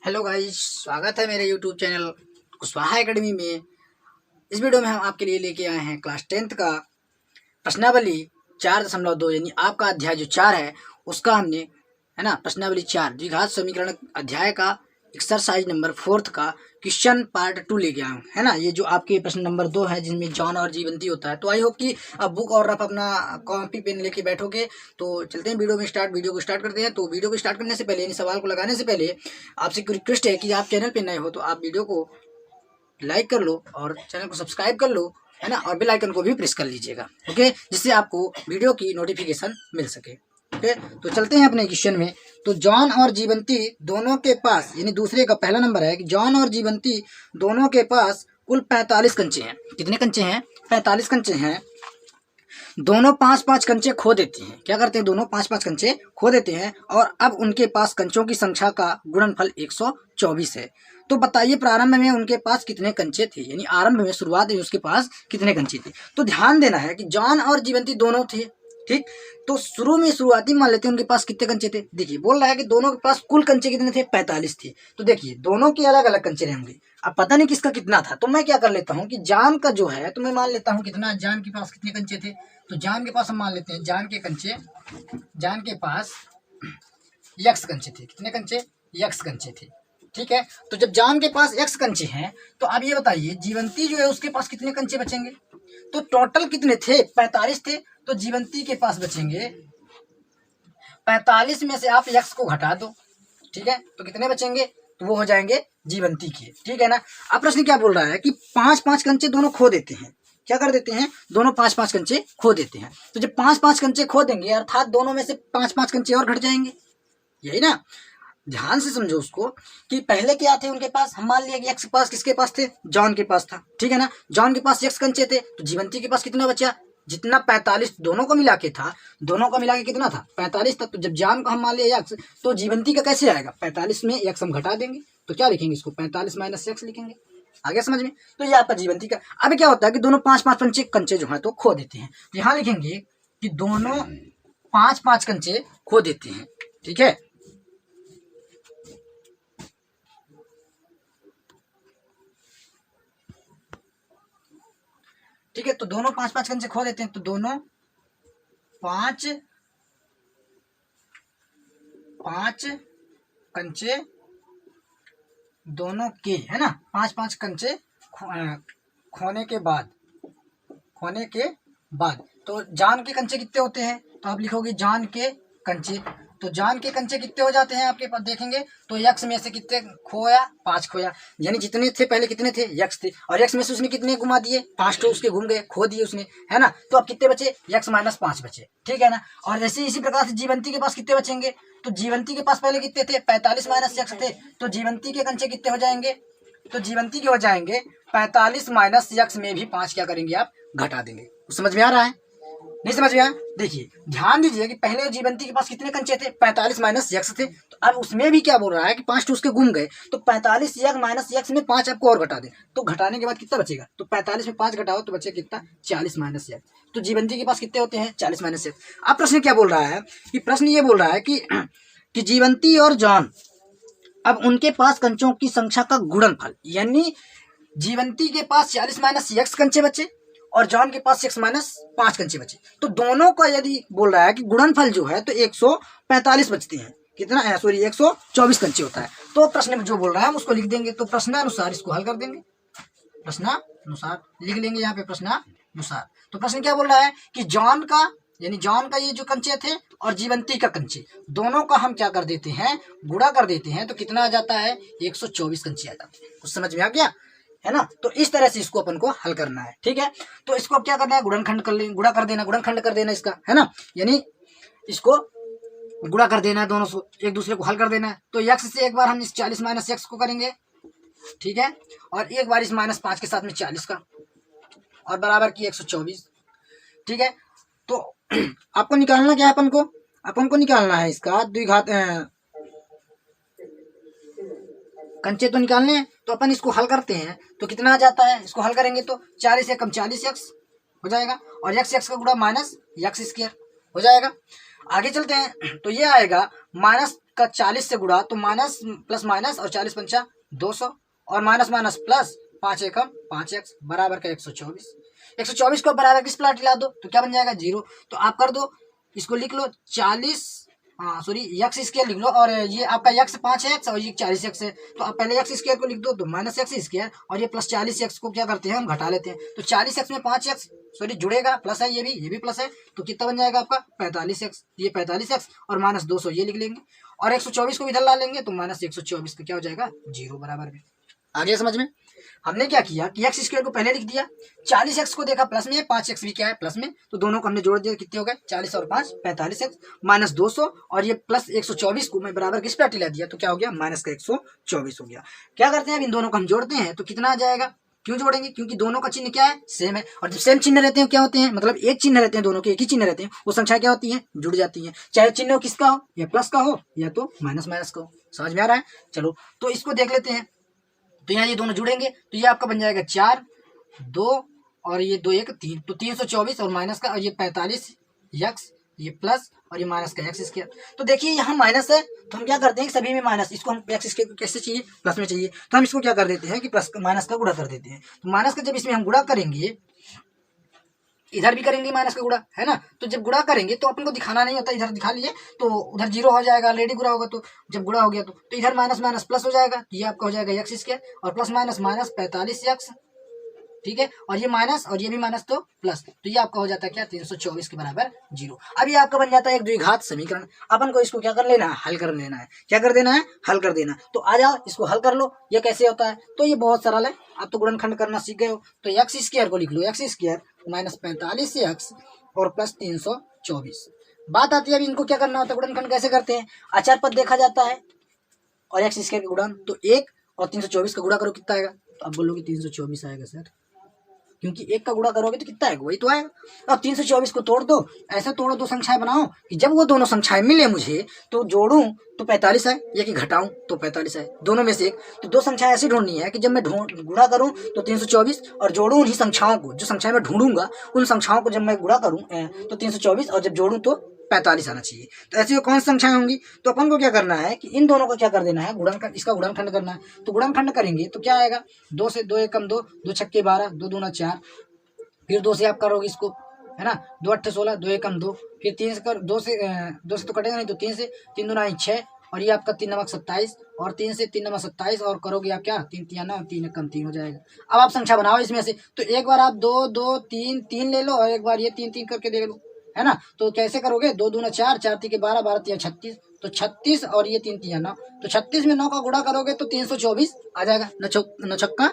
Hello guys, स्वागत है मेरे यूट्यूब चैनल कुशवाहा एकेडमी में। इस वीडियो में हम आपके लिए लेके आए हैं क्लास 10th का प्रश्नावली 4.2 यानी आपका अध्याय जो 4 है उसका हमने है ना प्रश्नावली 4 द्विघात समीकरण अध्याय का एक्सरसाइज नंबर 4 का क्वेश्चन पार्ट 2 लेके आए है ना। ये जो आपके प्रश्न नंबर 2 है जिसमें जॉन और जीवंती होता है। तो आई होप कि अब बुक और आप अपना कॉपी पेन लेके बैठोगे। तो चलते हैं वीडियो को स्टार्ट करते हैं। तो वीडियो को स्टार्ट करने से पहले यानी सवाल को लगाने से पहले आपसे एक रिक्वेस्ट है कि आप चैनल पे नए हो तो आप वीडियो को लाइक कर लो और चैनल को सब्सक्राइब कर लो है ना, और बेल आइकन को भी प्रेस कर लीजिएगा, ओके, जिससे आपको वीडियो की नोटिफिकेशन मिल सके। ओके, तो चलते हैं अपने क्वेश्चन में। तो जॉन और जीवंती दोनों के पास यानी दूसरे का पहला नंबर है कि जॉन और जीवंती दोनों के पास कुल 45 कंचे हैं। कितने कंचे हैं? 45 कंचे हैं। दोनों 5-5 कंचे खो देते हैं। क्या करते हैं? दोनों 5-5 कंचे खो देते हैं और अब उनके पास कंचों की संख्या का गुणनफल 124 है। तो बताइए प्रारंभ में उनके पास कितने कंचे थे, यानी आरंभ में शुरुआत में उसके पास कितने कंचे थे। तो ध्यान देना है कि जॉन और जीवंती दोनों थे, ठीक। तो शुरुआती मान लेते हैं उनके पास कितने कंचे थे। देखिए बोल रहा है कि दोनों के पास कुल कंचे कितने थे? 45 थे। तो देखिए दोनों के अलग अलग कंचे रहेंगे। अब पता नहीं किसका कितना था, तो मैं क्या कर लेता हूँ कि जान का जो है तो मैं मान लेता हूँ कितना, जान के पास कितने कंचे थे। तो जान के पास हम मान लेते हैं जान के पास यक्स कंचे थे। कितने कंचे? यक्स कंचे थे, ठीक है। तो जब जान के पास एक्स कंचे हैं तो अब ये बताइए जीवंती जो है उसके पास कितने कंचे बचेंगे। तो टोटल कितने थे? 45 थे। तो जीवंती के पास बचेंगे 45 में से आप यक्स को घटा दो, ठीक है। तो कितने बचेंगे? तो वो हो जाएंगे जीवंती के, ठीक है ना। अब प्रश्न क्या बोल रहा है कि 5-5 कंचे दोनों खो देते हैं। क्या कर देते हैं? दोनों 5-5 कंचे खो देते हैं। तो जब 5-5 कंचे खो देंगे अर्थात दोनों में से 5-5 कंचे और घट जाएंगे, यही ना। ध्यान से समझो उसको कि पहले क्या थे उनके पास। हम मान लिया कि एक्स के पास किसके पास थे? जॉन के पास था, ठीक है ना। जॉन के पास एक्स कंचे थे। तो जीवंती के पास कितना बचा? जितना 45 दोनों को मिला के था, दोनों का मिला के कितना था? 45 था। तो जब जान को हम मान लिया एक्स, तो जीवंती का कैसे आएगा? 45 में एक्स हम घटा देंगे। तो क्या लिखेंगे इसको? 45 माइनस एक्स लिखेंगे। आगे समझ में? तो ये आपका जीवंती का। अब क्या होता है कि दोनों 5-5 कंचे जो है तो खो देते हैं। तो यहाँ लिखेंगे कि दोनों 5-5 कंचे खो देते हैं, ठीक है। ठीक है, तो दोनों 5-5 कंचे खो देते हैं। तो दोनों 5 कंचे दोनों के, है ना, 5-5 कंचे खोने के बाद तो जान के कंचे कितने होते हैं? तो आप लिखोगे जान के कंचे। तो जान के कंचे कितने हो जाते हैं आपके पास? देखेंगे तो यक्स में से कितने खोया? 5 खोया। यानी जितने थे पहले कितने थे? यक्स थे। और यक्स में से उसने कितने घुमा दिए? 5 तो उसके घूम गए, खो दिए उसने, है ना। तो अब कितने बचे? यक्स माइनस 5 बचे, ठीक है ना। और जैसे इसी प्रकार से जीवंती के पास कितने बचेंगे? तो जीवंती के पास पहले कितने थे? 45 माइनस यक्स थे। तो जीवंती के कंचे कितने हो जाएंगे? तो जीवंती के हो जाएंगे 45 माइनस यक्स में भी 5 क्या करेंगे आप? घटा देंगे। समझ में आ रहा है? नहीं समझ में आया? देखिए ध्यान दीजिए कि पहले जीवंती के पास कितने कंचे थे? 45 माइनस यक्स थे। तो अब उसमें भी क्या बोल रहा है कि 5 तो उसके गुम गए। तो 45 यक्स माइनस यक्स में 5 आपको और घटा दे। तो घटाने के बाद कितना बचेगा? तो 45 में 5 घटाओ तो बचे कितना? 40 माइनस यक्स। तो जीवंती के पास कितने होते हैं? 40 माइनस यक्स। अब प्रश्न क्या बोल रहा है कि प्रश्न ये बोल रहा है कि जीवंती और जॉन अब उनके पास कंचों की संख्या का गुणनफल, यानी जीवंती के पास 40 माइनस यक्स कंचे बचे और जॉन के पास 6 माइनस 5 कंचे बचे। तो दोनों का यदि बोल रहा है कि गुणनफल जो है तो 145 बचते हैं। कितना है? सॉरी 124 कंचे होता है। तो प्रश्न में जो बोल रहा है हम उसको लिख देंगे। तो प्रश्नानुसार इसको हल कर देंगे। प्रश्नानुसार लिख लेंगे यहाँ पे प्रश्नानुसार। तो प्रश्न क्या बोल रहा है कि जॉन का यानी जॉन का ये जो कंचे थे और जीवंती का कंचे दोनों का हम क्या कर देते हैं? गुणा कर देते हैं। तो कितना आ जाता है? 124 कंचे आ जाते हैं। कुछ समझ में आ गया, है ना। तो इस तरह से इसको अपन को हल करना है, ठीक है। तो इसको अब क्या करना है? गुणनखंड कर लेंगे, गुणनखंड कर देना इसका, है ना। यानी इसको गुणा कर देना है, दोनों एक दूसरे को हल कर देना है। तो यक्स से एक बार हम इस 40 माइनस यक्स को करेंगे, ठीक है, और एक बार इस माइनस 5 के साथ में 40 का, और बराबर की 124, ठीक है। तो आपको निकालना क्या है? अपन को निकालना है इसका द्विघात कंचे तो निकालने हैं। तो अपन इसको हल करते हैं तो कितना आ जाता है? इसको हल करेंगे तो 40 एकम 40 यक्स हो जाएगा और यक्स यक्स का गुणा माइनस यक्स स्क्वायर हो जाएगा। आगे चलते हैं तो ये आएगा माइनस का 40 से गुड़ा तो माइनस प्लस माइनस और 40 पंचा 200 और माइनस माइनस प्लस 5 एकम 5x बराबर का 124। 124 को बराबर किस प्लाट ला दो तो क्या बन जाएगा 0। तो आप कर दो, इसको लिख लो 40 सॉरी एक्स स्क्वायर लिख लो, और ये आपका x 5x और ये 40x है, तो आप पहले एक्स स्क्वायर को लिख दो तो माइनस एक्स स्क्वायर, और ये प्लस 40x को क्या करते हैं हम घटा लेते हैं, तो 40x में 5x सॉरी जुड़ेगा, प्लस है ये भी प्लस है, तो कितना बन जाएगा आपका 45x, ये 45x और माइनस 200 ये लिख लेंगे, और 124 को इधर ला लेंगे तो माइनस 124 का क्या हो जाएगा 0 बराबर में। आगे समझ में हमने क्या किया कि एक्स स्क्वायर को पहले लिख दिया, 40x को देखा प्लस में, 5x भी क्या है प्लस में, तो दोनों को हमने जोड़ दिया, कितने हो गए 40 और 5 45x माइनस 200, और ये प्लस 124 को मैं बराबर किस पे हटा दिया तो क्या हो गया माइनस का 124 हो गया। क्या करते हैं अब इन दोनों को हम जोड़ते हैं तो कितना आ जाएगा, क्यों जोड़ेंगे क्योंकि दोनों का चिन्ह क्या है सेम है, और जब सेम चिन्ह रहते हैं क्या होते हैं मतलब एक चिन्ह रहते हैं, दोनों के एक ही चिन्ह रहते हैं, वो संख्या क्या होती है जुड़ जाती है, चाहे चिन्ह किसका हो या प्लस का हो या तो माइनस माइनस का हो। समझ में आ रहा है, चलो तो इसको देख लेते हैं। तो यहाँ ये दोनों जुड़ेंगे तो ये आपका बन जाएगा 4 2 और ये 2 1 3, तो 324 और माइनस का, और ये 45 x ये प्लस और ये माइनस का एक्स स्क्वायर। तो देखिए यहाँ माइनस है तो हम क्या करते हैं सभी में माइनस, इसको हम एक्स स्क्वायर कैसे चाहिए प्लस में चाहिए, तो हम इसको क्या कर देते हैं कि प्लस माइनस का गुणा कर देते हैं। तो माइनस का जब इसमें हम गुणा करेंगे, इधर भी करेंगे माइनस का गुणा है ना, तो जब गुणा करेंगे तो अपन को दिखाना नहीं होता, इधर दिखा लिए तो उधर 0 हो जाएगा, ऑलरेडी गुणा होगा, तो जब गुणा हो गया तो इधर माइनस माइनस प्लस हो जाएगा, ये आपका हो जाएगा एक्स स्क्वायर और प्लस माइनस माइनस 45x, ठीक है, और ये माइनस और ये भी माइनस तो प्लस, तो ये आपका हो जाता है क्या 324 के बराबर 0। अब ये आपका बन जाता है एक द्विघात समीकरण। अपन को इसको क्या कर लेना है हल कर लेना है, क्या कर देना है हल कर देना। तो आ जाओ इसको हल कर लो, ये कैसे होता है तो ये बहुत सरल है, आप तो गुणनखंड करना सीख गए हो। तो एक्स स्क्वायर को लिख लो एक्स स्क्वायर माइनस 45x और प्लस 324। बात आती है अब इनको क्या करना होता है गुणनखंड कैसे करते हैं, अचार पद देखा जाता है और एक्स स्क्वायर का गुणन, तो 1 और 324 का गुणा करो कितना आएगा, तो आप बोलोगे 324 आएगा सर, क्योंकि 1 का गुणा करोगे तो कितना आएगा वही तो आएगा। अब 324 को तोड़ दो, ऐसे तोड़ो दो संख्याएं बनाओ कि जब वो दोनों संख्याएं मिले मुझे तो जोड़ूं तो 45 है, या कि घटाऊं तो 45 है, दोनों में से एक। तो दो संख्याएं ऐसी ढूंढनी है कि जब मैं गुणा करूं तो 324 और जोड़ूं उन्हीं संख्याओं को, जो संख्या मैं ढूंढूंगा उन संख्याओं को जब मैं गुणा करूं तो 324 और जब जोड़ूं तो 45 आना चाहिए। तो ऐसी कौन सी संख्याएं होंगी, तो अपन को क्या करना है कि इन दोनों को क्या कर देना है गुणनखंड, इसका गुणनखंड करना है। तो गुणनखंड करेंगे तो क्या आएगा 2 से 2 एकम 2, 2 छक्के 12, 2 दूना 4, फिर 2 से आप करोगे इसको है ना, 2 8 16, 2 एकम 2, फिर 3 से कर 2 से तो कटेगा नहीं, तो 3 से 3 दूना 6 और ये आपका 3 नमक 27 और 3 से 3 नमक 27 और करोगे आप क्या 3 3 और 3 एकम 3 हो जाएगा। अब आप संख्या बनाओ इसमें से, तो एक बार आप 2 2 3 3 ले लो और एक बार ये 3 3 करके देख लो है ना। तो कैसे करोगे 2 दूना 4, 4 3 के 12, 12 3 36, तो 36 और ये 3 3 9, तो 36 में 9 का गुणा करोगे तो 324 आ जाएगा। न छक्का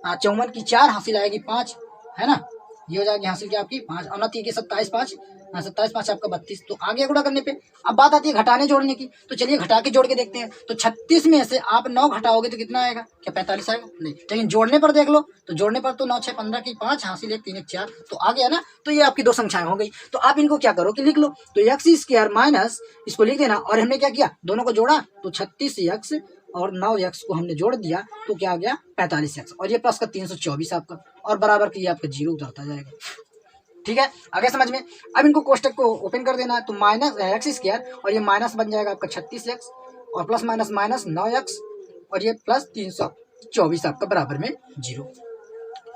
54 की 4 हासिल आएगी 5 है ना, ये हो जाएगी हासिल की आपकी 5 और 3 के 27 5, 27 5 आपका 32। तो आगे गुणा करने पे अब बात आती है घटाने जोड़ने की, तो चलिए घटा के जोड़ के देखते हैं। तो 36 में से आप 9 घटाओगे तो कितना आएगा, क्या 45 आएगा नहीं, लेकिन जोड़ने पर देख लो, तो जोड़ने पर तो 9 6 15 की 5 हासिल 1 3 1 4, तो आ गया ना। तो ये आपकी दो संख्याएं हो गई। तो आप इनको क्या करो कि लिख लो, तो एक्स स्क्वायर माइनस इसको लिख देना, और हमने क्या किया दोनों को जोड़ा तो 36x और 9x को हमने जोड़ दिया तो क्या आ गया 45x, और ये प्लस का 324 आपका, और बराबर की आपका 0 उतरता जाएगा। ठीक है आगे समझ में। अब इनको कोष्टक को ओपन कर देना है, तो माइनस एक्स स्क्वायर और ये माइनस बन जाएगा आपका 36x और प्लस माइनस माइनस 9x और ये प्लस 324 आपका बराबर में 0।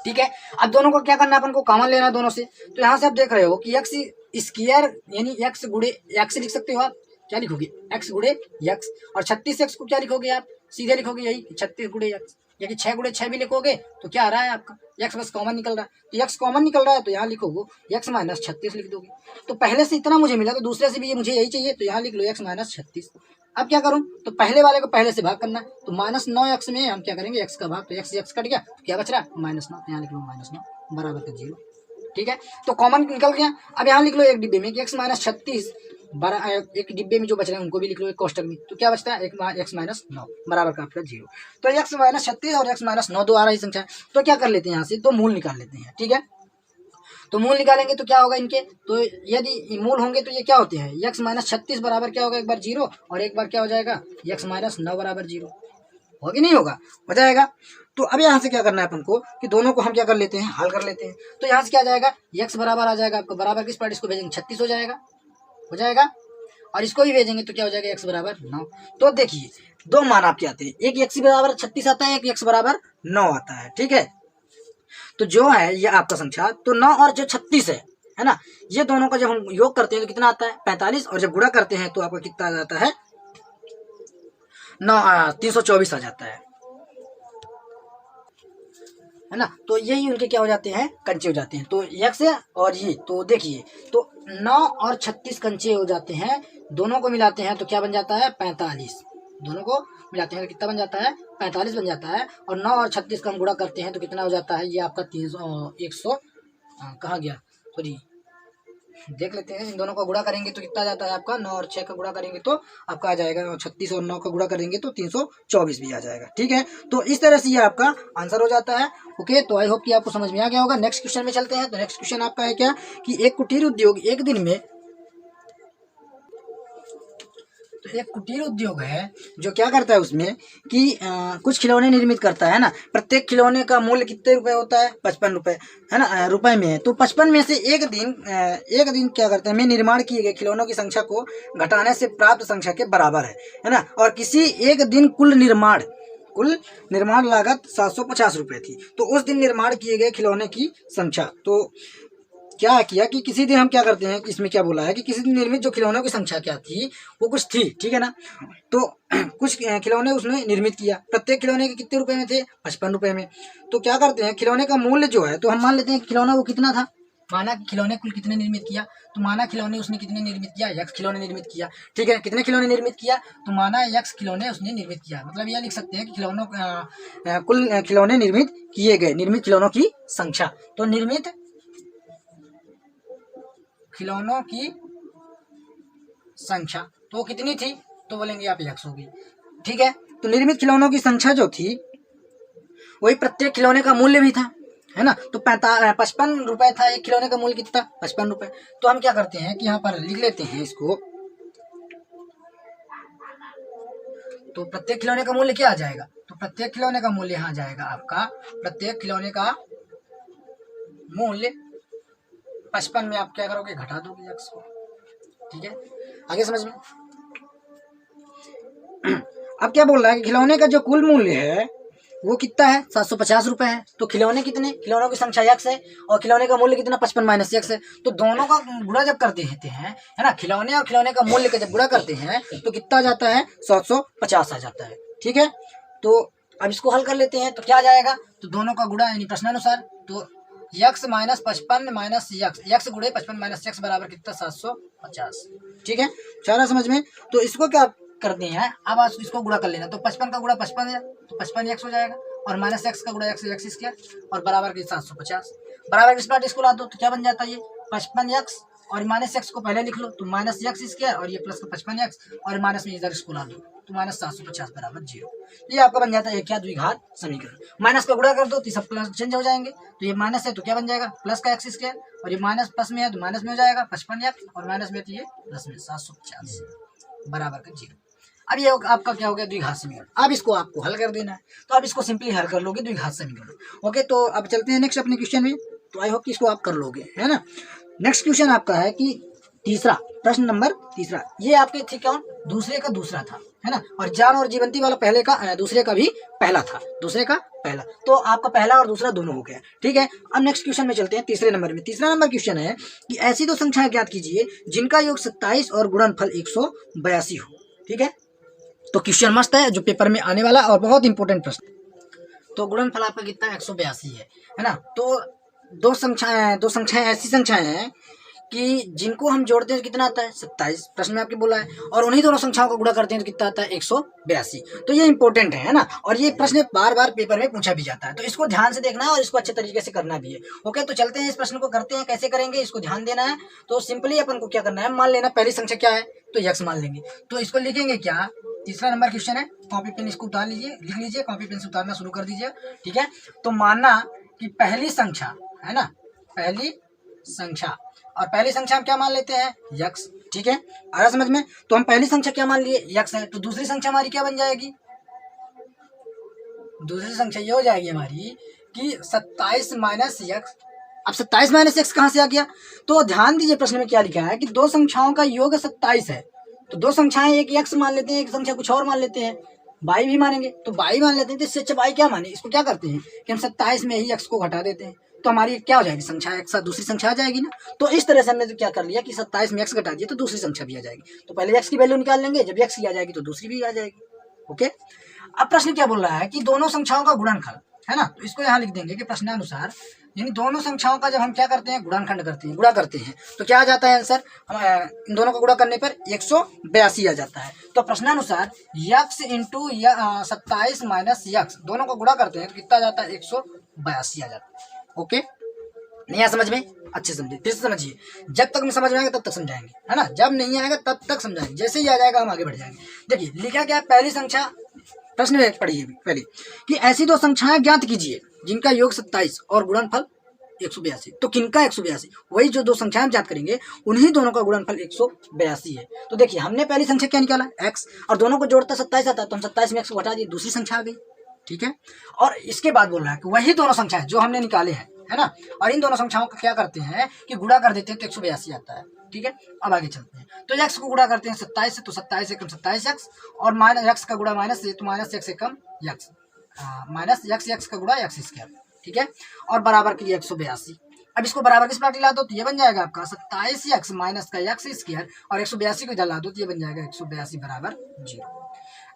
ठीक है, अब दोनों को क्या करना है अपन को कॉमन लेना है दोनों से। तो यहाँ से आप देख रहे हो कि एक्स स्क्वायर यानी एक्स गुड़े एक्स लिख सकते हो आप, क्या लिखोगे एक्स गुड़े एक्स, और 36x को क्या लिखोगे आप सीधे लिखोगे यही 36 गुड़े एक्स, या कि 6 गुड़े 6 भी लिखोगे तो क्या आ रहा है आपका एक्स बस कॉमन निकल रहा है। तो एक्स कॉमन निकल रहा है तो यहाँ लिखोगे एक्स माइनस 36 लिख दोगे। तो पहले से इतना मुझे मिला तो दूसरे से भी ये मुझे यही चाहिए, तो यहाँ लिख लो एक्स माइनस 36। अब क्या करूँ, तो पहले वाले को पहले से भाग करना है, तो माइनस 9x में हम क्या करेंगे एक्स का भाग, तो एक्स कट गया तो क्या बच रहा है माइनस 9, यहाँ लिख लो माइनस 9 बराबर का 0। ठीक है, तो कॉमन निकल गया। अब यहाँ लिख लो एक डिब्बे में कि एक्स माइनस 36 एक डिब्बे में जो बच रहे हैं उनको भी लिख लो एक कोष्टक में, तो क्या बचता है एक्स माइनस 9 बराबर का आपका 0। तो एक्स माइनस 36 और एक्स माइनस 9 दो आ रही संख्या, तो क्या कर लेते हैं यहाँ से तो मूल निकाल लेते हैं। ठीक है, तो मूल निकालेंगे तो क्या होगा इनके, तो यदि मूल होंगे तो ये क्या होते हैं एक्स माइनस 36 बराबर क्या होगा एक बार 0 और एक बार क्या हो जाएगा एक्स माइनस 9 बराबर 0, होगा कि नहीं होगा, हो जाएगा। तो अब यहाँ से क्या करना है अपन को कि दोनों को हम क्या कर लेते हैं हल कर लेते हैं। तो यहाँ से क्या आ जाएगा एक्स बराबर आ जाएगा आपको बराबर किस पार्ट इसको भेजेंगे 36 हो जाएगा और इसको भी भेजेंगे तो क्या हो जाएगा x बराबर 9। तो देखिए दो मान आपके आते हैं, एक x बराबर 36 आता है, एक x बराबर 9 आता है। ठीक है, तो जो है ये आपका संख्या, तो 9 और जो 36 है ना, ये दोनों का जब हम योग करते हैं तो कितना आता है 45, और जब गुणा करते हैं तो आपका कितना आ जाता है 324 आ जाता है ना। तो यही उनके क्या हो जाते हैं, कंचे हो जाते हैं। तो x और ये, तो देखिए तो 9 और 36 कंचे हो जाते हैं, दोनों को मिलाते हैं तो क्या बन जाता है 45, दोनों को मिलाते हैं तो कितना बन जाता है 45 बन जाता है। और 9 और 36 का हम गुणा करते हैं तो कितना हो जाता है, ये आपका 100 कहाँ गया, सॉरी देख लेते हैं, इन दोनों का गुणा करेंगे तो कितना जाता है आपका 9 और 6 का गुणा करेंगे तो आपका आ जाएगा 36, और 9 का गुणा करेंगे तो 324 भी आ जाएगा। ठीक है, तो इस तरह से ये आपका आंसर हो जाता है। ओके, तो आई होप कि आपको समझ में आ गया होगा। नेक्स्ट क्वेश्चन में चलते हैं। तो नेक्स्ट क्वेश्चन आपका है क्या कि एक कुटीर उद्योग एक दिन में, तो एक कुटीर उद्योग है जो क्या करता है उसमें कि कुछ खिलौने निर्मित करता है ना। प्रत्येक खिलौने का मूल्य कितने रुपए होता है 55 रुपए, है ना, रुपए में है। तो 55 में से एक दिन क्या करते हैं में निर्माण किए गए खिलौनों की संख्या को घटाने से प्राप्त संख्या के बराबर है ना। और किसी एक दिन कुल निर्माण लागत 750 रुपए थी। तो उस दिन निर्माण किए गए खिलौने की संख्या, तो क्या किया कि किसी दिन हम क्या करते हैं कि इसमें क्या बोला है कि किसी दिन निर्मित जो खिलौनों की संख्या क्या थी वो कुछ थी। ठीक है ना, तो कुछ खिलौने उसने निर्मित किया, प्रत्येक खिलौने के कितने रुपए में थे 55 रुपए में। तो क्या करते हैं खिलौने का मूल्य जो है, तो हम मान लेते हैं खिलौना वो कितना था, माना खिलौने कुल कितने निर्मित किया, तो माना खिलौने उसने कितने निर्मित किया, x खिलौने निर्मित किया। ठीक है, कितने खिलौने निर्मित किया, तो माना x खिलौने उसने निर्मित किया, मतलब यह लिख सकते हैं कि खिलौनों कुल खिलौने निर्मित किए गए, निर्मित खिलौनों की संख्या। तो निर्मित खिलौनों की संख्या तो कितनी थी, तो बोलेंगे आप x होगी। ठीक है, तो निर्मित खिलौनों की संख्या जो थी वही प्रत्येक खिलौने का मूल्य भी था, है ना। तो 55 रुपए था एक खिलौने का मूल्य, कितना 55 रुपए। तो हम क्या करते हैं कि यहाँ पर लिख लेते हैं इसको, तो प्रत्येक खिलौने का मूल्य क्या आ जाएगा, तो प्रत्येक खिलौने का मूल्य यहाँ जाएगा आपका, प्रत्येक खिलौने का मूल्य 55 में आप क्या करोगे घटा दोगे x को। ठीक है, आगे समझ में। अब क्या बोल रहा है कि खिलौने का जो कुल मूल्य है वो कितना है 750 रुपए है। तो खिलौने कितने, खिलौनों की संख्या x है और खिलौने का मूल्य कितना 55 माइनस x है। तो दोनों का गुणा जब करते हैं, है ना, खिलौने और खिलौने का मूल्य का जब गुणा करते हैं तो कितना जाता है 750 आ जाता है। ठीक है, तो अब इसको हल कर लेते हैं तो क्या आ जाएगा, तो दोनों का गुणा यानी प्रश्नानुसार, तो x माइनस 55 माइनस x गुणे 55 माइनस x बराबर कितना 750। ठीक है, सारा समझ में। तो इसको क्या करते हैं, अब आप इसको गुणा कर लेना, तो 55 का गुणा 55 है तो 55 x हो जाएगा, और माइनस x का गुणा x स्क्वायर, और बराबर के 750, बराबर इस प्लस इसको ला दो तो क्या बन जाता है ये 55x, और माइनस x को पहले लिख लो तो माइनस x स्क्वायर, और ये प्लस का 55x, और माइनस में इधर इसको ला दो तो माइनस 750 बराबर 0। ये आपका बन जाता है एक या द्विघात समीकरण। माइनस का गुणा कर दो तो सब प्लस चेंज हो जाएंगे, तो ये माइनस है तो क्या बन जाएगा प्लस का x स्क्वायर, और ये माइनस प्लस में है तो माइनस में हो जाएगा 55x, और माइनस में तो ये प्लस में 750 बराबर का 0। अब ये आपका क्या हो गया द्विघात समीकरण। अब इसको आपको हल कर देना है, तो आप इसको सिंपली हल कर लोगे द्विघात समीकरण। ओके, तो अब चलते हैं नेक्स्ट अपने क्वेश्चन में। तो आई होप कि इसको आप कर लोगे, है ना। नेक्स्ट क्वेश्चन आपका है कि तीसरा, प्रश्न नंबर तीसरा, ये आपके थे कौन, दूसरे का दूसरा था, है ना, और जान और जीवंती वाला पहले का दूसरे का भी पहला था, दूसरे का पहला, तो आपका पहला और दूसरा दोनों हो गया। ठीक है, अब नेक्स्ट क्वेश्चन में चलते हैं तीसरे नंबर में। तीसरा नंबर क्वेश्चन है कि ऐसी दो संख्याएं ज्ञात कीजिए जिनका योग 27 और गुणनफल 182 हो। ठीक है, तो क्वेश्चन मस्त है जो पेपर में आने वाला और बहुत इंपॉर्टेंट प्रश्न। तो गुणनफल आपका कितना 182 है ना। तो दो संख्याएं ऐसी संख्याएं हैं कि जिनको हम जोड़ते हैं तो कितना आता है 27, प्रश्न में आपके बोला है, और उन्हीं दोनों संख्याओं को गुणा करते हैं तो कितना आता है 182। तो ये इंपॉर्टेंट है ना, और ये प्रश्न बार बार पेपर में पूछा भी जाता है, तो इसको ध्यान से देखना है और इसको अच्छे तरीके से करना भी है। ओके, तो चलते हैं इस प्रश्न को करते हैं, कैसे करेंगे इसको ध्यान देना है। तो सिंपली अपन को क्या करना है, मान लेना पहली संख्या क्या है तो x मान लेंगे, तो इसको लिखेंगे क्या, तीसरा नंबर क्वेश्चन है, कॉपी पेन इसको उतार लीजिए, लिख लीजिए, कॉपी पेन से उतारना शुरू कर दीजिए। ठीक है, तो मानना कि पहली संख्या है ना, पहली संख्या, और पहली संख्या हम क्या मान लेते हैं x। ठीक है, आ रहा समझ में। तो हम पहली संख्या क्या मान लिए x है, तो दूसरी संख्या हमारी क्या बन जाएगी, दूसरी संख्या ये हो जाएगी हमारी कि 27 माइनस x। अब 27 माइनस x कहाँ से आ गया, तो ध्यान दीजिए प्रश्न में क्या लिखा है कि दो संख्याओं का योग 27 है, तो दो संख्याएं, एक x मान लेते हैं, एक संख्या कुछ और मान लेते हैं, y भी मानेंगे, तो y मान लेते हैं। तो इससे अच्छा y क्या माने, इसको क्या करते हैं कि हम 27 में ही x को घटा देते हैं, तो हमारी क्या हो जाएगी संख्या एक साथ दूसरी संख्या आ जाएगी ना। तो इस तरह से हमने तो क्या कर लिया कि 27 में x घटा दिया तो दूसरी संख्या भी आ जाएगी। तो पहले x की वैल्यू निकाल लेंगे, जब x की आ जाएगी तो दूसरी भी आ जाएगी। ओके, अब प्रश्न क्या बोल रहा है कि दोनों संख्याओं का गुणनफल है ना, तो इसको यहाँ लिख देंगे कि प्रश्नानुसार, यानी दोनों संख्याओं का जब हम क्या करते हैं, गुणनखंड करते हैं, गुणा करते हैं, तो क्या आ जाता है आंसर, इन दोनों को गुणा करने पर 182 आ जाता है। तो प्रश्नानुसार x इंटू 27 माइनस x, दोनों को गुणा करते हैं तो कितना आ जाता है, 182 आ जाता है। ओके, नहीं आया समझ में, अच्छे समझिए, फिर से समझिए, जब तक में समझ में आएगा तब तक समझाएंगे, है ना, जब नहीं आएगा तब तक समझाएंगे, जैसे ही आ जाएगा हम आगे बढ़ जाएंगे। देखिए लिखा क्या, पहली संख्या, प्रश्न में पढ़िए पहले कि ऐसी दो संख्याएं ज्ञात कीजिए जिनका योग 27 और गुणनफल 182। तो किनका 182, वही जो दो संख्याएं ज्ञात करेंगे उन्हीं दोनों का गुणनफल 182 है। तो देखिए हमने पहली संख्या क्या निकाला, x, और दोनों को जोड़ता 27 आता है, तो हम 27 में x को हटा दिए, दूसरी संख्या आ गई। ठीक है, और इसके बाद बोल रहा है कि वही दोनों संख्याएं जो हमने निकाले हैं, है ना, और इन दोनों संख्याओं का क्या करते हैं कि गुणा कर देते हैं तो 182 आता है। ठीक है, अब आगे चलते हैं, तो x को गुणा करते हैं 27 से, तो 27 एकम 27x, और माइनस x का गुणा माइनस से, तो माइनस x एकम x, माइनस x का गुणा x स्क्वायर। ठीक है, और बराबर के लिए 182। अब इसको बराबर किस पार्टी ला दो तो ये बन जाएगा आपका 27x माइनस का x स्क्वायर, और 182 को इधर ला दो तो ये बन जाएगा 182 बराबर 0।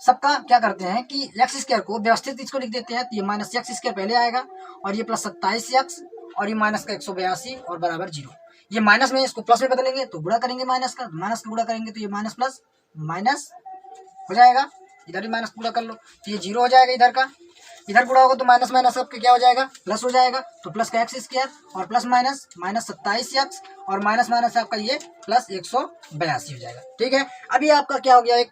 सबका क्या करते हैं कि x स्क्वायर को व्यवस्थित इसको लिख देते हैं, तो ये माइनस x स्क्वायर पहले आएगा, और ये प्लस 27x, और ये माइनस का 182 और बराबर 0। ये माइनस में इसको प्लस में बदलेंगे तो गुणा करेंगे माइनस का, माइनस का गुणा करेंगे तो ये माइनस प्लस माइनस हो जाएगा, इधर भी माइनस गुणा कर लो तो ये 0 हो जाएगा, इधर का इधर गुणा होगा तो माइनस माइनस आपके क्या हो जाएगा, प्लस हो जाएगा, तो प्लस का x स्क्वायर और प्लस माइनस माइनस 27x, और माइनस माइनस आपका ये प्लस 182 हो जाएगा। ठीक है, अभी आपका क्या हो गया, एक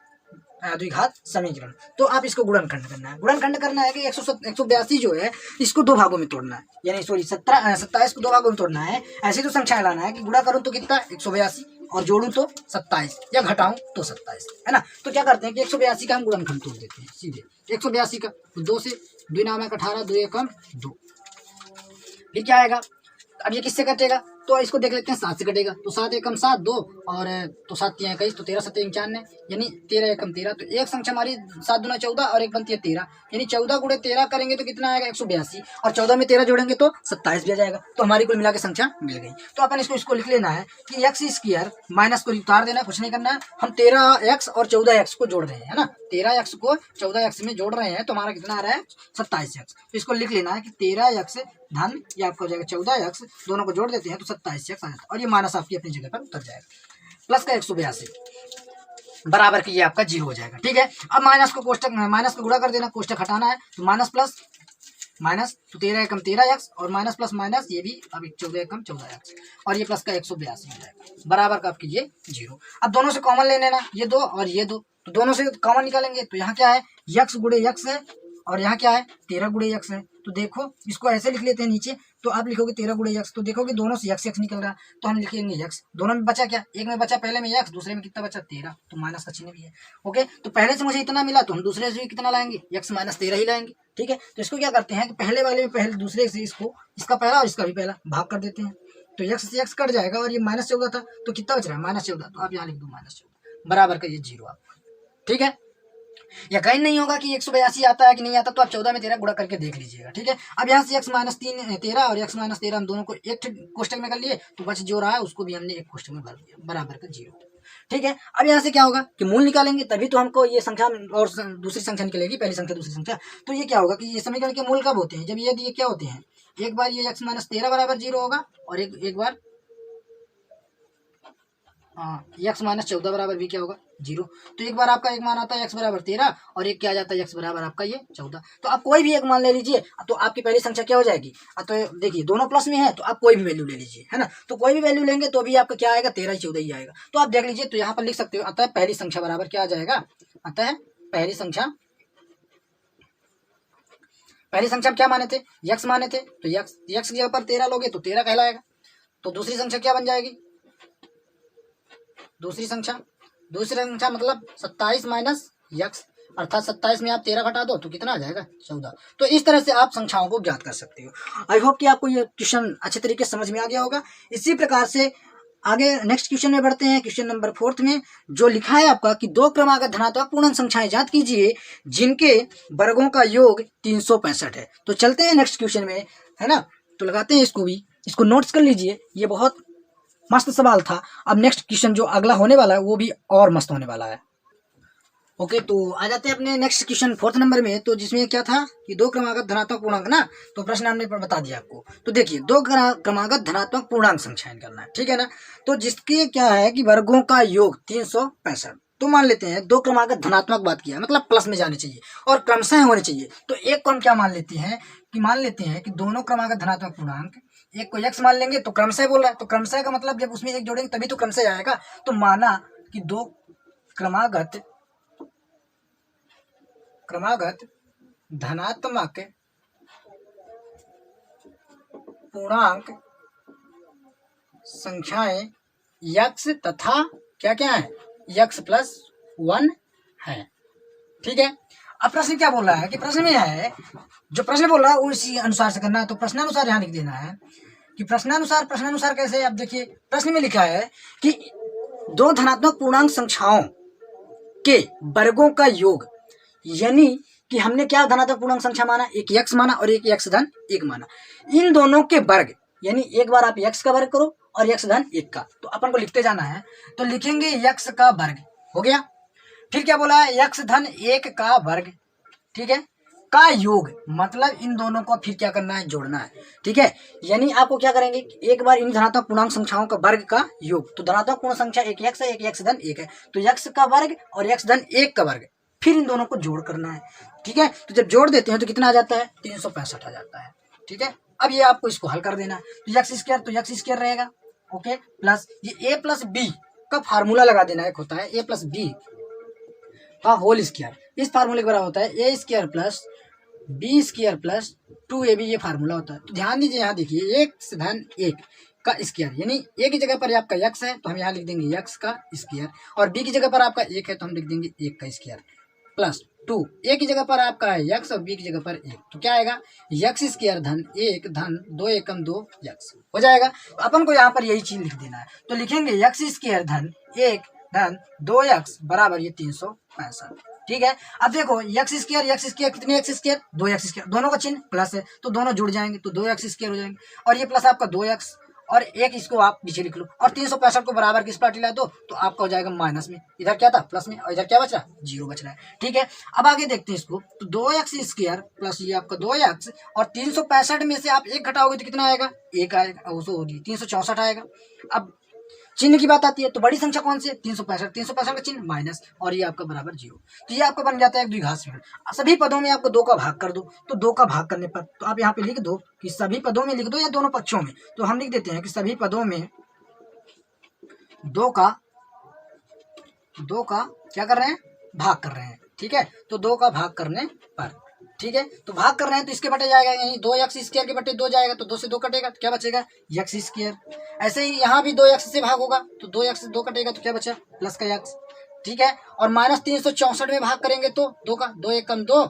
द्विघात समीकरण। तो आप इसको गुणनखंड करना है, गुणनखंड करना है कि 182 जो है इसको दो भागों में तोड़ना है, यानी सॉरी 27 को दो भागों में तोड़ना है। ऐसी तो संख्याएं लाना है कि गुणा करूं तो कितना 182, और जोड़ूं तो 27, या घटाऊं तो 27, है ना। तो क्या करते हैं कि 182 का हम गुणनखंड तोड़ देते हैं सीधे, 182 का तो 2 से 2 नाम 18, 2 एकम 2, फिर क्या आएगा, अब ये किससे कटेगा, तो इसको देख लेते हैं 7 से कटेगा, तो 7 एकम 7 2, और तो 7 3 21, तो 13 7 95, यानी 13 एकम 13, तो एक संख्या हमारी 7 दूना 14 और एक बनती है 13, यानी 14 गुणे 13 करेंगे तो कितना आएगा 182, और 14 में 13 जोड़ेंगे तो 27 भी आ जाएगा। तो हमारी कुल मिला के संख्या मिल गई। तो अपन इसको लिख लेना है कि x स्क्वायर माइनस को उतार देना, कुछ नहीं करना है, हम 13x और 14x को जोड़ रहे हैं, है ना, 13x को 14x में जोड़ रहे हैं, तो हमारा कितना आ रहा है 27x। तो इसको लिख लेना है कि 13x धन ये आपका हो जाएगा 14x, दोनों को जोड़ देते हैं तो 27x आ जाता है, और ये माइनस आपकी अपनी जगह पर उतर जाएगा, प्लस का 182 बराबर की ये आपका 0 हो जाएगा। ठीक है, अब माइनस को कोष्टक, माइनस को गुणा कर देना, कोष्टक हटाना है, तो माइनस प्लस माइनस, तो 13 एकम 13x, और माइनस प्लस माइनस ये भी अब 14 एकम 14x, और ये प्लस का 182 हो जाएगा, बराबर का आपकी ये 0। अब दोनों से कॉमन ले लेना, ये 2 और ये 2, तो दोनों से कॉमन निकालेंगे, तो यहाँ क्या है x गुणे x है, और यहाँ क्या है 13 गुणे x है। तो देखो इसको ऐसे लिख लेते हैं नीचे, तो आप लिखोगे 13 गुणे x, तो देखोगे दोनों से x निकल रहा है, तो हम लिखेंगे x, दोनों में बचा क्या, एक में बचा पहले में x, दूसरे में कितना बचा 13, तो माइनस का चिन्ह भी है। ओके, तो पहले से मुझे इतना मिला तो हम दूसरे से कितना लाएंगे, x माइनस 13 ही लाएंगे। ठीक है, तो इसको क्या करते हैं कि पहले वाले में पहले दूसरे से इसको, इसका पहला और इसका भी पहला भाग कर देते हैं, तो x से x कट जाएगा, और ये माइनस 14 था तो कितना बच रहा है -14, तो आप यहाँ लिख दो -14 बराबर का ये 0 आपका। ठीक है, या कहीं नहीं होगा कि 182 आता है कि नहीं आता, तो आप 14 में 13 गुणा करके देख लीजिएगा। ठीक है, अब यहाँ से x माइनस 13 और x माइनस 13 हम दोनों को एक कोष्टक में कर लिए, तो बच जो रहा है उसको भी हमने एक कोष्टक में भर दिया, बराबर का 0। ठीक है, अब यहाँ से क्या होगा कि मूल निकालेंगे, तभी तो हमको ये संख्या और दूसरी संख्या निकलेगी, पहली संख्या दूसरी संख्या। तो ये क्या होगा कि ये समीकरण के मूल कब होते हैं, जब ये क्या होते हैं, एक बार ये x माइनस 13 बराबर 0 होगा, और एक बार x माइनस 14 बराबर भी क्या होगा 0। तो एक बार आपका एक मान आता है x बराबर 13, और एक क्या आ जाता है x बराबर आपका ये 14। तो आप कोई भी एक मान ले लीजिए, तो आपकी पहली संख्या क्या हो जाएगी, तो देखिए दोनों प्लस में है, तो आप कोई भी वैल्यू ले लीजिए, है ना, तो कोई भी वैल्यू लेंगे तो भी आपका क्या आएगा 13 14 ही आएगा। तो आप देख लीजिए, तो यहाँ पर लिख सकते हो, अतः पहली संख्या बराबर क्या आ जाएगा, अतः पहली संख्या क्या माने थे, x माने थे, तो x की जगह पर 13 लोगे तो 13 कहलाएगा। तो दूसरी संख्या क्या बन जाएगी, दूसरी संख्या मतलब 27 माइनस x, अर्थात 27 में आप 13 घटा दो तो कितना आ जाएगा 14। तो इस तरह से आप संख्याओं को ज्ञात कर सकते हो। आई होप कि आपको ये ट्यूशन अच्छे तरीके से समझ में आ गया होगा। इसी प्रकार से आगे नेक्स्ट क्वेश्चन में बढ़ते हैं। क्वेश्चन नंबर 4 में जो लिखा है आपका कि दो क्रमागत धनात्मक पूर्णांक संख्याएं ज्ञात कीजिए जिनके वर्गों का योग 365 है। तो चलते हैं नेक्स्ट क्वेश्चन में, है ना। तो लगाते हैं इसको भी, इसको नोट्स कर लीजिए, ये बहुत मस्त सवाल था। अब नेक्स्ट क्वेश्चन जो अगला होने वाला है वो भी और मस्त होने वाला है। ओके, तो आ जाते हैं अपने नेक्स्ट क्वेश्चन 4th नंबर में। तो जिसमें क्या था कि दो क्रमागत धनात्मक पूर्णांक ना, तो प्रश्न हमने बता दिया आपको। तो देखिए दो क्रमागत धनात्मक पूर्णांक संख्याएं करना है, ठीक है ना। तो जिसके क्या है कि वर्गों का योग 365, तो मान लेते हैं दो क्रमागत धनात्मक बात किया मतलब प्लस में जाने चाहिए और क्रमशः होने चाहिए। तो एक को हम क्या मान लेते हैं कि दोनों क्रमागत धनात्मक पूर्णांक, एक को x मान लेंगे तो क्रमशः बोल रहा है, तो क्रमशः का मतलब जब उसमें एक जोड़ेंगे तभी तो क्रमशः आएगा। तो माना कि दो क्रमागत धनात्मक पूर्णांक संख्याएं x तथा क्या क्या है x+1 है, ठीक है। अब प्रश्न क्या बोल रहा है कि प्रश्न में है, जो प्रश्न बोल रहा है उसी अनुसार से करना है। तो प्रश्नानुसार यहाँ लिख देना है कि प्रश्नानुसार कैसे। अब देखिए प्रश्न में लिखा है कि दो धनात्मक पूर्णांक संख्याओं के वर्गों का योग, यानी कि हमने क्या धनात्मक पूर्णांक संख्या माना, एक x माना और एक x⁻1 माना। इन दोनों के वर्ग, यानी एक बार आप x का वर्ग करो और x⁻1 का, तो अपन को लिखते जाना है। तो लिखेंगे x का वर्ग हो गया, फिर क्या बोला है x⁻1 का वर्ग, ठीक है, का योग, मतलब इन दोनों को फिर क्या करना है, जोड़ना है, ठीक है। यानी आपको क्या करेंगे, एक बार इन धनात्मक पूर्णांक संख्याओं का वर्ग का योग, तो धनात्मक पूर्ण संख्या एक x है, एक x⁻1 है, तो x का वर्ग और x⁻1 का वर्ग, फिर इन दोनों को जोड़ करना है, ठीक है। तो जब जोड़ देते हैं तो कितना आ जाता है, 365 आ जाता है, ठीक है। अब ये आपको इसको हल कर देना है, तो x² रहेगा, ओके, प्लस ये a+b का फार्मूला लगा देना है, होता है a+b का होल स्क्वायर, इस फार्मूले के बराबर होता है a² + b² + 2ab, ये फार्मूला होता है। तो ध्यान दीजिए, यहाँ देखिए x⁻1 का स्क्वायर, यानी a की जगह पर आपका x है तो हम यहाँ लिख देंगे x का स्क्वायर, और b की जगह पर आपका 1 है तो हम लिख देंगे 1 का स्क्वायर, प्लस 2, a की जगह पर आपका है x और b की जगह पर 1, तो क्या आएगा x² + 1 + 2 × 2 x हो जाएगा। अपन को यहाँ पर यही चीज लिख देना है, तो लिखेंगे x² + 1 + 2x बराबर ये 365, ठीक है। अब देखो x² कितने x², 2x², दोनों का चिन्ह प्लस है तो दोनों जुड़ जाएंगे तो 2x² हो जाएंगे, और ये प्लस आपका 2x और 1 इसको आप नीचे लिख लो, और 365 को बराबर किस पार्टी ला दो तो आपका हो जाएगा माइनस में, इधर क्या था प्लस में, और इधर क्या बच रहा 0 बच रहा है, ठीक है। अब आगे देखते हैं इसको, तो 2x² प्लस ये आपका 2x, और 365 में से आप 1 घटाओगे तो कितना आएगा, 1 आएगा, वो होगी 364 आएगा। अब चिन्ह की बात आती है तो बड़ी संख्या कौन सी है, 365 का चिन्ह माइनस, और ये आपका बराबर 0, तो ये आपका बन जाता है एक द्विघात समीकरण। सभी पदों में आपको 2 का भाग कर दो, तो 2 का भाग करने पर तो आप यहाँ पे लिख दो कि सभी पदों में लिख दो या दोनों पक्षों में, तो हम लिख देते हैं कि सभी पदों में 2 का क्या कर रहे हैं, भाग कर रहे हैं, ठीक है। तो 2 का भाग करने पर, ठीक है, तो भाग कर रहे हैं तो इसके बटे जाएगा, यानी 2x² के बटे 2 जाएगा, तो 2 से 2 कटेगा तो क्या बचेगा x²। ऐसे ही यहाँ भी 2x से भाग होगा तो 2x से 2 कटेगा तो क्या बचा प्लस का x, ठीक है। और माइनस 364 में भाग करेंगे तो 2 का 2 × 1 = 2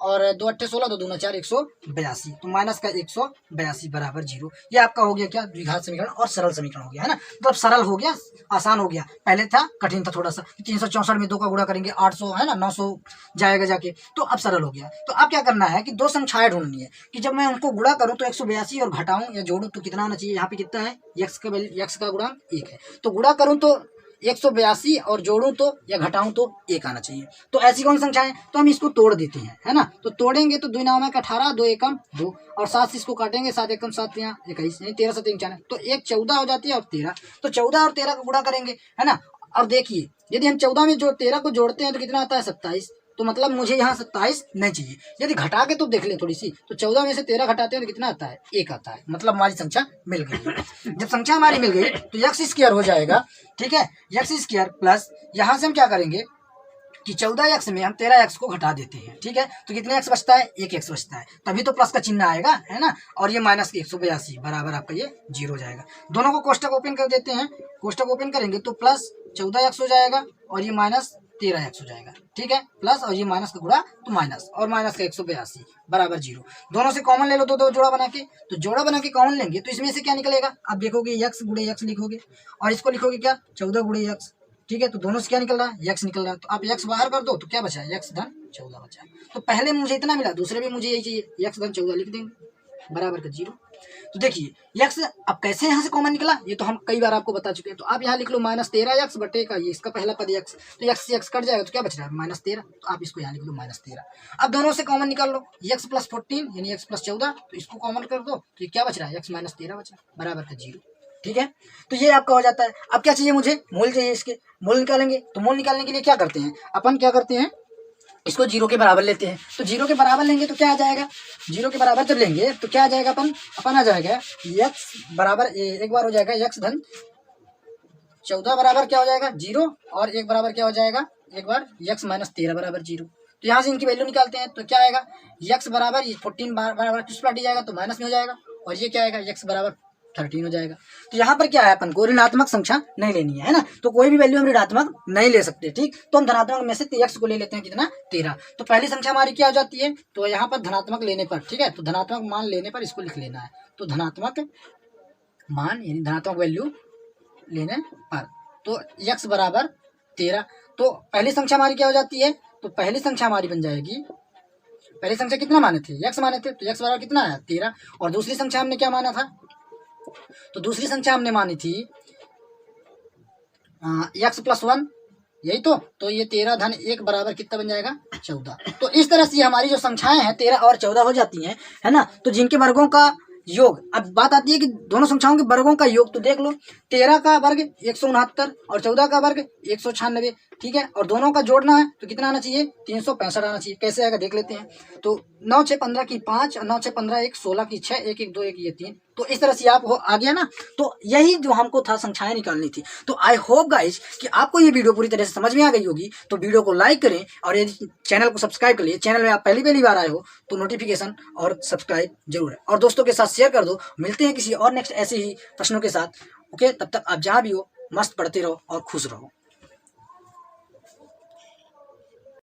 और 2 × 8 = 16, 2 दूना 4, 182, तो माइनस का 182 बराबर 0। ये आपका हो गया क्या द्विघात समीकरण और सरल समीकरण हो गया, है ना। मतलब सरल हो गया, आसान हो गया, पहले था कठिन था थोड़ा सा, 364 में 2 का गुणा करेंगे 800 है ना, 900 जाएगा जाके, तो अब सरल हो गया। तो अब क्या करना है कि दो संख्याएं ढूंढनी है कि जब मैं उनको गुणा करूं तो 182 और घटाऊं या जोड़ूं तो कितना आना चाहिए, यहाँ पे कितना है x का गुणांक 1 है, तो गुणा करूं तो 182 और जोड़ूं तो या घटाऊं तो 1 आना चाहिए। तो ऐसी कौन संख्या है, तो हम इसको तोड़ देते हैं, है ना। तो तोड़ेंगे तो 2 9 18, 2 1 2, और 7 से इसको काटेंगे, 7 1 7 यहाँ 21, यानी 13 7 94, तो 1 14 हो जाती है और 13, तो 14 और 13 का गुणा करेंगे, है ना। और देखिए यदि हम 14 में जो 13 को जोड़ते हैं तो कितना आता है 27, तो मतलब मुझे यहाँ 27 नहीं चाहिए। यदि घटा के तो देख ले थोड़ी सी, तो 14 में से 13 घटाते हैं तो कितना आता है 1 आता है, मतलब हमारी संख्या मिल गई। जब संख्या हमारी मिल गई तो x² हो जाएगा, ठीक है, x² प्लस यहाँ से हम क्या करेंगे कि 14x में हम 13x को घटा देते हैं, ठीक है, तो कितने x बचता है, 1x बचता है, तभी तो प्लस का चिन्ह आएगा, है ना। और ये माइनस 182 बराबर आपका ये 0 हो जाएगा। दोनों को कोष्टक ओपन कर देते हैं, कोष्टक ओपन करेंगे तो प्लस 14x हो जाएगा और ये माइनस 13x हो जाएगा, ठीक है। प्लस और ये माइनस का गुणा तो माइनस, और माइनस का 182 बराबर 0। दोनों से कॉमन ले लो तो दो जोड़ा बना के, तो जोड़ा बना के कॉमन लेंगे तो इसमें से क्या निकलेगा, अब देखोगे x गुणे x लिखोगे और इसको लिखोगे क्या 14 गुणे x, ठीक है। तो दोनों से क्या निकल रहा है, x निकल रहा है, तो आप x बाहर कर दो तो क्या बचा, x धन 14 बचा। तो पहले मुझे इतना मिला, दूसरे में मुझे यही चाहिए, x धन 14 लिख देंगे बराबर का 0। तो देखिए x अब कैसे यहाँ से कॉमन निकला, ये तो हम कई बार आपको बता चुके हैं। तो आप यहाँ लिख लो -13x बटे का ये इसका पहला पद x, तो x से x कट जाएगा तो क्या बच रहा है -13, तो आप इसको यहाँ लिख लो -13। अब दोनों से कॉमन निकाल लो, x + 14 यानी x + 14, तो इसको कॉमन कर दो तो ये क्या बच रहा है, x - 13 बचा बराबर का 0, ठीक है। तो ये आपका हो जाता है। अब क्या चाहिए मुझे, मूल चाहिए, इसके मूल निकालेंगे। तो मूल निकालने के लिए क्या करते हैं अपन, क्या करते हैं, इसको 0 के बराबर लेते हैं। तो 0 के बराबर लेंगे तो क्या आ जाएगा, 0 के बराबर जब लेंगे तो क्या आ जाएगा, अपन आ जाएगा x बराबर एक बार हो जाएगा x धन 14 बराबर क्या हो जाएगा 0, और एक बराबर क्या हो जाएगा, एक बार x - 13 बराबर 0। तो यहाँ से इनकी वैल्यू निकालते हैं तो क्या आएगा, x बराबर 14 बराबर किस पलटी जाएगा तो माइनस में हो जाएगा, और ये क्या आएगा x बराबर 13 हो जाएगा। तो यहाँ पर क्या है, अपन को ऋणात्मक संख्या नहीं लेनी है ना, तो कोई भी वैल्यू हम ऋणात्मक नहीं ले सकते, ठीक। तो हम धनात्मक में से x को ले लेते हैं, कितना 13। तो पहली संख्या हमारी क्या हो जाती है, तो यहाँ पर धनात्मक लेने पर, ठीक है, तो धनात्मक मान लेने पर इसको लिख लेना है। तो धनात्मक मान यानी धनात्मक वैल्यू लेने पर, तो x बराबर 13। तो पहली संख्या हमारी क्या हो जाती है, तो पहली संख्या हमारी बन जाएगी, पहली संख्या कितना माने थे, x माने थे, तो x बराबर कितना आया 13। और दूसरी संख्या हमने क्या माना था, तो दूसरी संख्या हमने मानी थी x + 1, यही तो ये 13 धन 1 बराबर कितना बन जाएगा 14। तो इस तरह से हमारी जो संख्याएं हैं 13 और 14 हो जाती हैं, है ना। तो जिनके वर्गों का योग, अब बात आती है कि दोनों संख्याओं के वर्गों का योग, तो देख लो 13 का वर्ग 169 और 14 का वर्ग 196, ठीक है। और दोनों का जोड़ना है तो कितना आना चाहिए 365 आना चाहिए। कैसे आएगा देख लेते हैं। तो 9 6 15 की 5, 9 6 15 1 16 की 6 1 1 2 1 ये 3, तो इस तरह से आप हो आ गया ना। तो यही जो हमको था संख्याएं निकालनी थी। तो आई होप गाइज कि आपको ये वीडियो पूरी तरह से समझ में आ गई होगी। तो वीडियो को लाइक करें और यदि चैनल को सब्सक्राइब कर लिए, चैनल में आप पहली बार आए हो तो नोटिफिकेशन और सब्सक्राइब जरूर है, और दोस्तों के साथ शेयर कर दो। मिलते हैं किसी और नेक्स्ट ऐसे ही प्रश्नों के साथ। ओके, तब तक आप जहाँ भी हो मस्त पढ़ते रहो और खुश रहो।